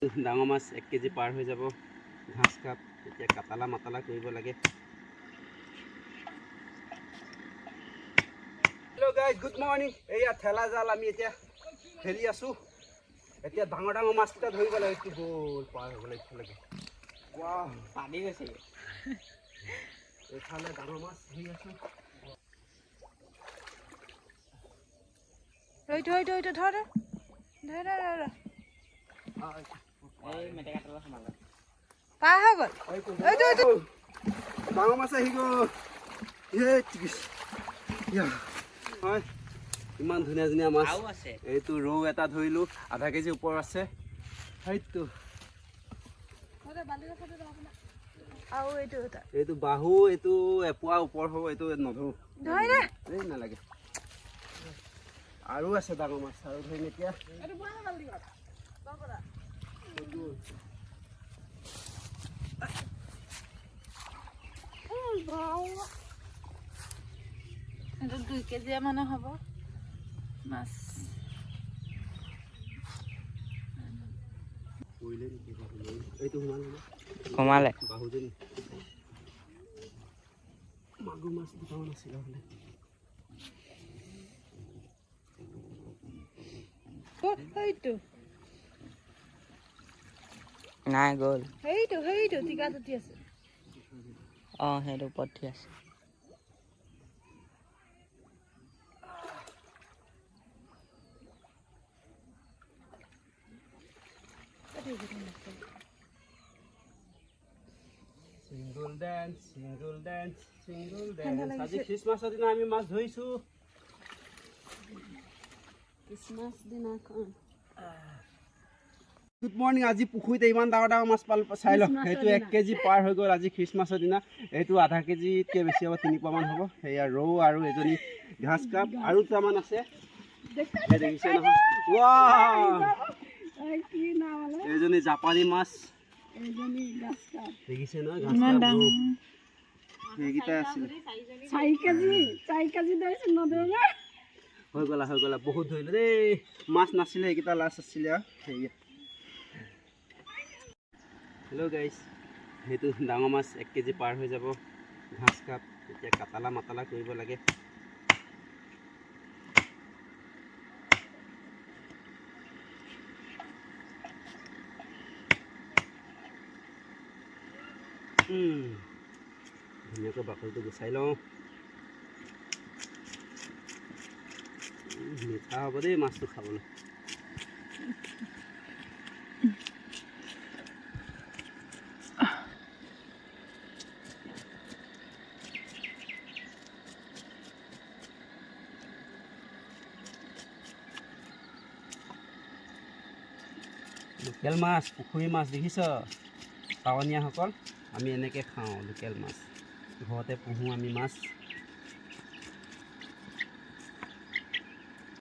ডাঙৰ মাছ 1 কেজি পাৰ হৈ যাব ঘাস কাপ এতিয়া কাটালা মাতালা কৰিব লাগে। Hello' guys good morning. এয়া ঠেলা জাল আমি এতিয়া ফেৰি আছো। এতিয়া ডাঙৰ ডাঙৰ মাছকেইটা ধৰিব লাগে। গ'ল পাৰ হ'ব লাগে। ৱাহ পানী গৈছে। এইফালে ডাঙৰ মাছ ধৰি আছো। ধৰ পাৰ হৈ গ'ল। ডাঙৰ মাছ আহি গ'ল। হয় ইমান ধুনীয়া ধুনীয়া মাছ আছে। এইটো ৰৌ এটা ধৰিলো, আধা কেজি ওপৰ আছে। সেইটো এইটো বাহু, এইটো এপোৱা ওপৰ হ'ব। এইটো নধৰো, এই নালাগে। আৰু আছে ডাঙৰ মাছ, আৰু ধৰিম এতিয়া। এইটো 2 কেজি মান হ'ব মাছ। কমালে বাহুজনী মাগুৰ মাছ দুটামান আছিল। নাই গ'ল। সেইটো টিকা টুটি আছে। সেইটো ওপৰত ঠিক আছে। সিংগল ডেন্স আজি খ্ৰীষ্টমাছৰ দিনা আমি মাছ ধৰিছো। Good morning. আজি পুখুৰীতে ইমান ডাঙৰ ডাঙৰ মাছ পালো, চাই লওক। সেইটো 1 কেজি পাৰ হৈ গ'ল আজি খ্ৰীষ্টমাছৰ দিনা। এইটো আধা কেজিতকৈ বেছি হ'ব, 3 পোৱামান হ'ব। সেয়া ৰৌ আৰু এজনী ঘাস কাপ আৰু দুটামান আছে। দেখিছে নহয়, এইজনী জাপানী মাছ দেখিছে নহয়, ঘাস কাপ ৰৌ। সেইকেইটা আছিল। 4 কেজি হৈ গ'লা বহুত ধৰিলো দেই। মাছ নাছিলে, এইকেইটা লাষ্ট আছিলে আৰু সেয়া। হেল্ল' গাইজ, সেইটো ডাঙৰ মাছ 1 কেজি পাৰ হৈ যাব ঘাস কাপ এতিয়া কাটালা মাতালা কৰিব লাগে। ধুনীয়াকৈ বাকলিটো গুচাই লওঁ। মিঠা হ'ব দেই মাছটো খাবলৈ। লোকেল মাছ, পুখুৰী মাছ দেখিছ টাৱনীয়াসকল, আমি এনেকৈ খাওঁ লোকেল মাছ। ঘৰতে পুহোঁ আমি মাছ।